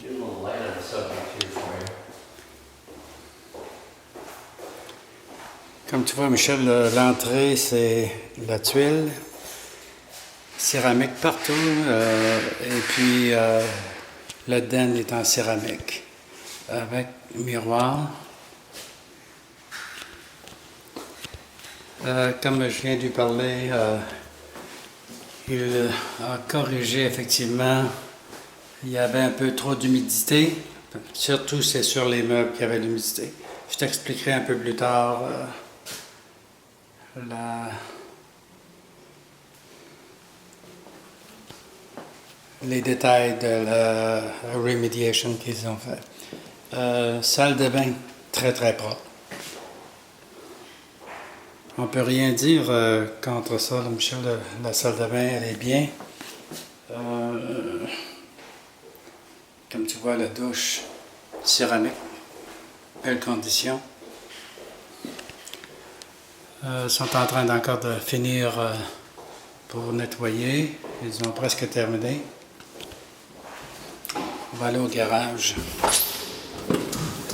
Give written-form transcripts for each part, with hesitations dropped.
Get a little light on the subject here for you. Comme tu vois, Michel, l'entrée, c'est la tuile, céramique partout, et puis le den est en céramique, avec miroir. Comme je viens de lui parler, il a corrigé effectivement, il y avait un peu trop d'humidité, surtout c'est sur les meubles qu'il y avait de l'humidité. Je t'expliquerai un peu plus tard les détails de la remediation qu'ils ont fait. Salle de bain, très très propre. On peut rien dire contre ça, là, Michel. La salle de bain, elle est bien. Comme tu vois, la douche céramique, belle condition. Ils sont en train encore de finir pour nettoyer. Ils ont presque terminé. On va aller au garage.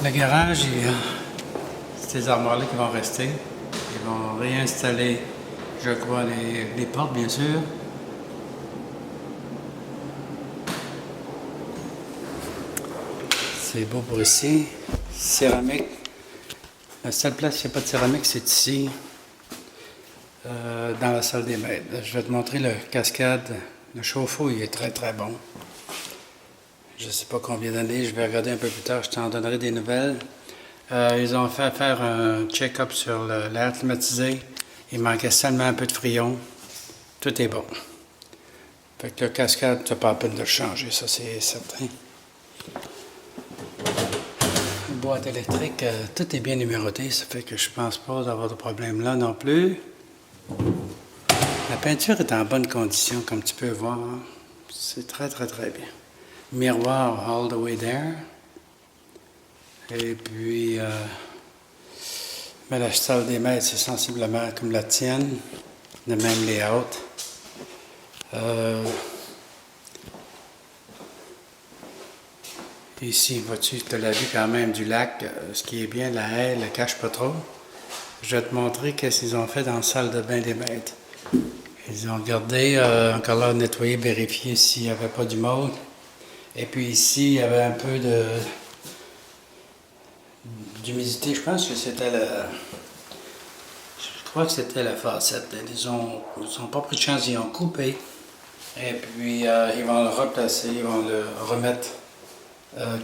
Le garage, c'est ces armoires-là qui vont rester. Ils vont réinstaller, je crois, les portes, bien sûr. C'est beau pour ici. Céramique. La seule place où il n'y a pas de céramique, c'est ici, dans la salle des maîtres. Je vais te montrer le cascade. Le chauffe-eau, il est très très bon. Je ne sais pas combien d'années, je vais regarder un peu plus tard, je t'en donnerai des nouvelles. Ils ont fait faire un check-up sur l'air climatisé. Il manquait seulement un peu de frion. Tout est bon. Fait que le cascade, tu n'as pas la peine de le changer, ça c'est certain. Boîte électrique, tout est bien numéroté, ça fait que je pense pas d'avoir de problème là non plus. La peinture est en bonne condition, comme tu peux voir. C'est très très très bien. Miroir all the way there. Et puis, mais la salle des maîtres, c'est sensiblement comme la tienne, le même layout. Ici, vois-tu, tu as la vue quand même du lac, ce qui est bien, la haie ne le cache pas trop. Je vais te montrer qu'est-ce qu'ils ont fait dans la salle de bain des maîtres. Ils ont regardé, encore là, nettoyer, vérifier s'il n'y avait pas du mold. Et puis ici, il y avait un peu d'humidité. Je pense que c'était je crois que c'était la facette. Ils n'ont pas pris de chance, ils ont coupé. Et puis, ils vont le replacer, ils vont le remettre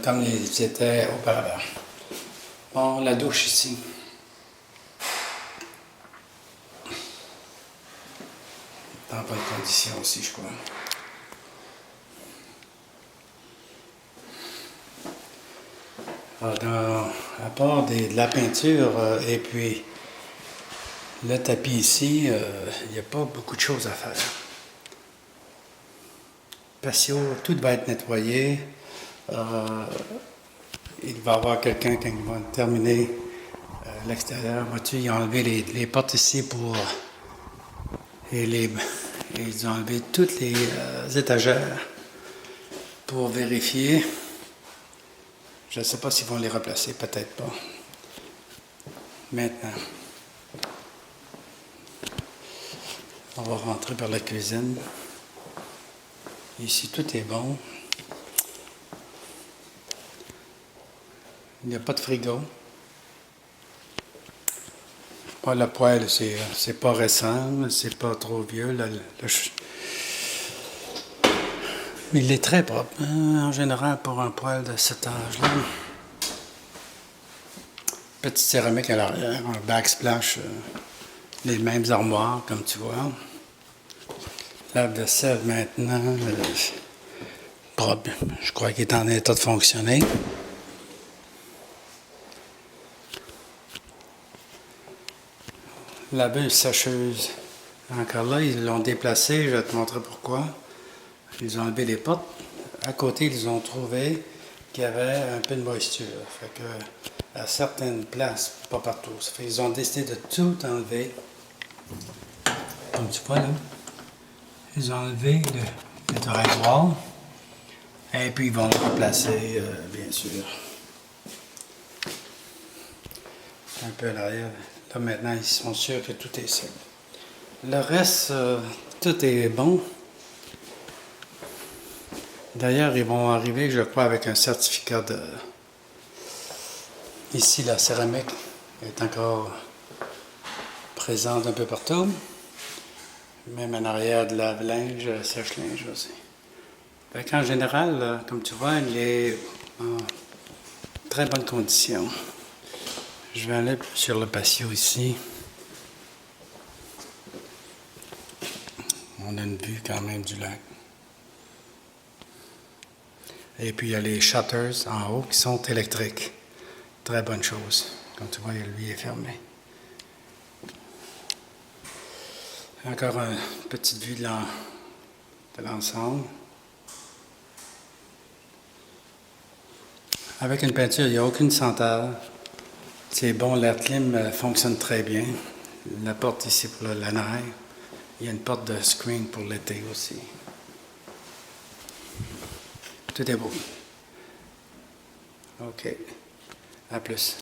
comme ils étaient auparavant. Bon, la douche ici. Dans bonne condition aussi, je crois. À part de la peinture et puis le tapis ici, il n'y a pas beaucoup de choses à faire. Patio, tout va être nettoyé. Il va y avoir quelqu'un qui va terminer l'extérieur. Vois-tu, ils ont enlevé les portes ici pour... ils ont enlevé toutes les étagères pour vérifier. Je ne sais pas s'ils vont les replacer, peut-être pas. Maintenant, on va rentrer par la cuisine. Ici, tout est bon. Il n'y a pas de frigo. Le poêle, c'est pas récent, c'est pas trop vieux. Mais il est très propre, hein, en général, pour un poêle de cet âge-là. Petite céramique à l'arrière, un backsplash, les mêmes armoires, comme tu vois. Lave-vaisselle maintenant, propre. Je crois qu'il est en état de fonctionner. Laveuse sécheuse. Encore là, ils l'ont déplacé, je vais te montrer pourquoi. Ils ont enlevé les portes. À côté, ils ont trouvé qu'il y avait un peu de moisture. Fait que, à certaines places, pas partout. Ça fait qu'ils ont décidé de tout enlever. Comme tu vois là, ils ont enlevé le drageoir. Et puis ils vont le replacer, bien sûr. Un peu à l'arrière. Là maintenant, ils sont sûrs que tout est sec. Le reste, tout est bon. D'ailleurs, ils vont arriver, je crois, avec un certificat de... Ici, la céramique est encore présente un peu partout. Même en arrière de lave-linge, sèche-linge aussi. Fait qu'en général, comme tu vois, il est en très bonne condition. Je vais aller sur le patio ici. On a une vue quand même du lac. Et puis il y a les shutters en haut qui sont électriques. Très bonne chose. Comme tu vois, lui est fermé. Encore une petite vue de l'ensemble. Avec une peinture, il n'y a aucune senteur. C'est bon, l'air clim fonctionne très bien. La porte ici pour la neige. Il y a une porte de screen pour l'été aussi. Tout est beau. OK. À plus.